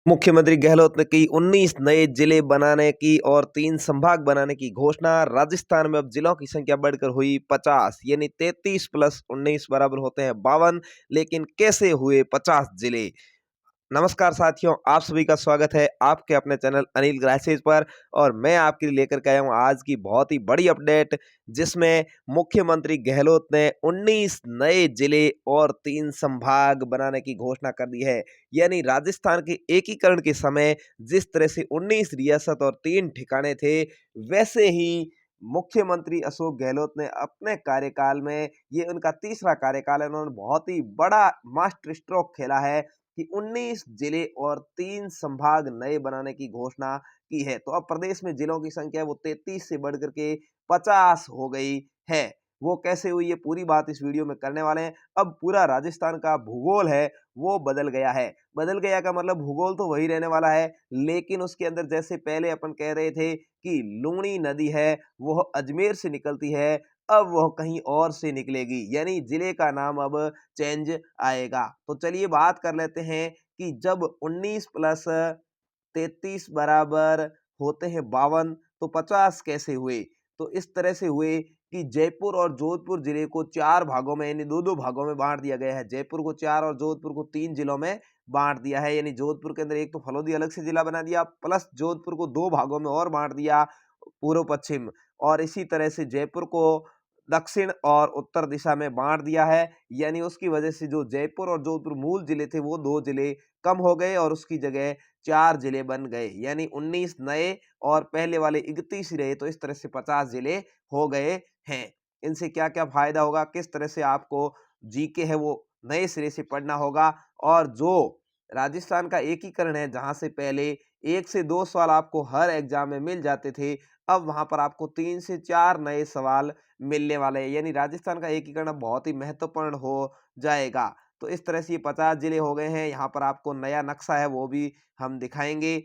मुख्यमंत्री गहलोत ने की 19 नए जिले बनाने की और 3 संभाग बनाने की घोषणा। राजस्थान में अब जिलों की संख्या बढ़कर हुई 50, यानी 33 प्लस 19 बराबर होते हैं 52। लेकिन कैसे हुए 50 जिले? नमस्कार साथियों, आप सभी का स्वागत है आपके अपने चैनल अनिल ग्रासेज पर। और मैं आपके लिए लेकर के आया हूँ आज की बहुत ही बड़ी अपडेट, जिसमें मुख्यमंत्री गहलोत ने 19 नए जिले और 3 संभाग बनाने की घोषणा कर दी है। यानी राजस्थान के एकीकरण के समय जिस तरह से 19 रियासत और 3 ठिकाने थे, वैसे ही मुख्यमंत्री अशोक गहलोत ने अपने कार्यकाल में, ये उनका तीसरा कार्यकाल है, उन्होंने बहुत ही बड़ा मास्टर स्ट्रोक खेला है कि 19 जिले और 3 संभाग नए बनाने की घोषणा की है। तो अब प्रदेश में जिलों की संख्या वो 33 से बढ़कर के 50 हो गई है। वो कैसे हुई, ये पूरी बात इस वीडियो में करने वाले हैं। अब पूरा राजस्थान का भूगोल है वो बदल गया है। बदल गया का मतलब भूगोल तो वही रहने वाला है, लेकिन उसके अंदर जैसे पहले अपन कह रहे थे कि लुमनी नदी है वो अजमेर से निकलती है, अब वह कहीं और से निकलेगी, यानी जिले का नाम अब चेंज आएगा। तो चलिए बात कर लेते हैं कि जब 19 प्लस 33 बराबर होते हैं 52, तो 50 कैसे हुए? तो इस तरह से हुए कि जयपुर और जोधपुर जिले को 4 भागों में, यानी 2-2 भागों में बाँट दिया गया है। जयपुर को 4 और जोधपुर को 3 जिलों में बाँट दिया है। यानी जोधपुर के अंदर एक तो फलोदी अलग से जिला बना दिया, प्लस जोधपुर को 2 भागों में और बाँट दिया, पूर्व-पश्चिम। और इसी तरह से जयपुर को दक्षिण और उत्तर दिशा में बाँट दिया है। यानी उसकी वजह से जो जयपुर और जोधपुर मूल जिले थे, वो 2 जिले कम हो गए और उसकी जगह 4 जिले बन गए। यानी 19 नए और पहले वाले 31 ही रहे, तो इस तरह से 50 जिले हो गए हैं। इनसे क्या-क्या फ़ायदा होगा, किस तरह से आपको जीके है वो नए सिरे से पढ़ना होगा। और जो राजस्थान का एकीकरण है, जहाँ से पहले 1 से 2 सवाल आपको हर एग्ज़ाम में मिल जाते थे, अब वहाँ पर आपको 3 से 4 नए सवाल मिलने वाले हैं। यानी राजस्थान का एकीकरण अब बहुत ही महत्वपूर्ण हो जाएगा। तो इस तरह से ये 50 जिले हो गए हैं। यहाँ पर आपको नया नक्शा है वो भी हम दिखाएँगे।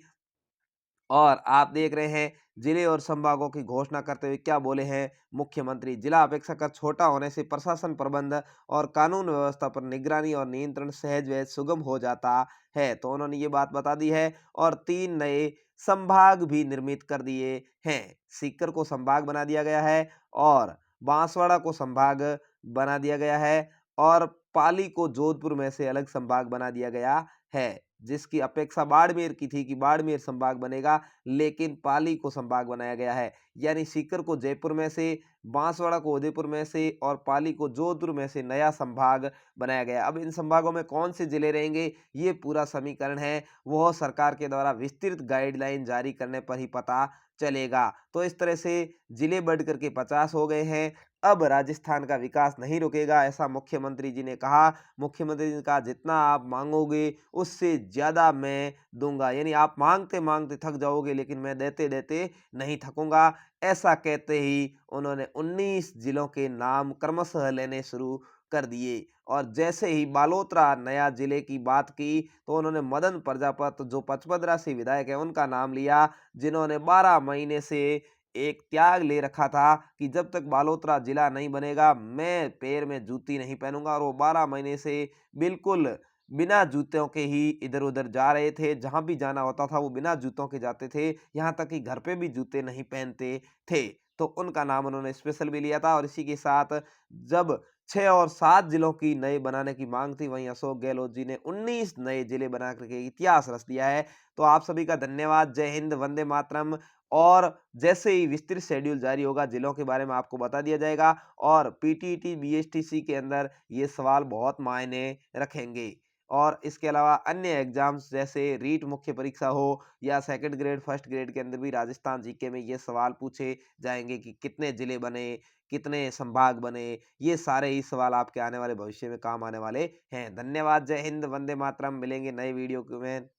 और आप देख रहे हैं जिले और संभागों की घोषणा करते हुए क्या बोले हैं मुख्यमंत्री। जिला अपेक्षाकृत छोटा होने से प्रशासन प्रबंध और कानून व्यवस्था पर निगरानी और नियंत्रण सहज व सुगम हो जाता है। तो उन्होंने ये बात बता दी है। और 3 नए संभाग भी निर्मित कर दिए हैं। सीकर को संभाग बना दिया गया है और बांसवाड़ा को संभाग बना दिया गया है और पाली को जोधपुर में से अलग संभाग बना दिया गया है। जिसकी अपेक्षा बाड़मेर की थी कि बाड़मेर संभाग बनेगा, लेकिन पाली को संभाग बनाया गया है। यानी सीकर को जयपुर में से, बांसवाड़ा को उदयपुर में से और पाली को जोधपुर में से नया संभाग बनाया गया। अब इन संभागों में कौन से जिले रहेंगे, ये पूरा समीकरण है वह सरकार के द्वारा विस्तृत गाइडलाइन जारी करने पर ही पता चलेगा। तो इस तरह से जिले बढ़ कर के 50 हो गए हैं। अब राजस्थान का विकास नहीं रुकेगा, ऐसा मुख्यमंत्री जी ने कहा। मुख्यमंत्री जी ने कहा जितना आप मांगोगे उससे ज़्यादा मैं दूँगा। यानी आप माँगते-माँगते थक जाओगे, लेकिन मैं देते-देते नहीं थकूँगा। ऐसा कहते ही उन्होंने 19 जिलों के नाम क्रमशः लेने शुरू कर दिए। और जैसे ही बालोतरा नया जिले की बात की, तो उन्होंने मदन प्रजापत जो पचपदरा से विधायक हैं उनका नाम लिया, जिन्होंने 12 महीने से एक त्याग ले रखा था कि जब तक बालोतरा जिला नहीं बनेगा मैं पैर में जूती नहीं पहनूंगा। और वो 12 महीने से बिल्कुल बिना जूतों के ही इधर-उधर जा रहे थे। जहाँ भी जाना होता था वो बिना जूतों के जाते थे। यहाँ तक कि घर पे भी जूते नहीं पहनते थे। तो उनका नाम उन्होंने स्पेशल भी लिया था। और इसी के साथ जब 6 और 7 जिलों की नए बनाने की मांग थी, वहीं अशोक गहलोत जी ने 19 नए जिले बना करके इतिहास रच दिया है। तो आप सभी का धन्यवाद। जय हिंद, वंदे मातरम। और जैसे ही विस्तृत शेड्यूल जारी होगा, जिलों के बारे में आपको बता दिया जाएगा। और पीटीईटी, बीएसटीसी के अंदर ये सवाल बहुत मायने रखेंगे। और इसके अलावा अन्य एग्ज़ाम्स जैसे रीट मुख्य परीक्षा हो या सेकंड ग्रेड, फर्स्ट ग्रेड के अंदर भी राजस्थान जीके में ये सवाल पूछे जाएँगे कि कितने जिले बने, कितने संभाग बने। ये सारे ही सवाल आपके आने वाले भविष्य में काम आने वाले हैं। धन्यवाद। जय हिंद, वंदे मातरम। मिलेंगे नए वीडियो में।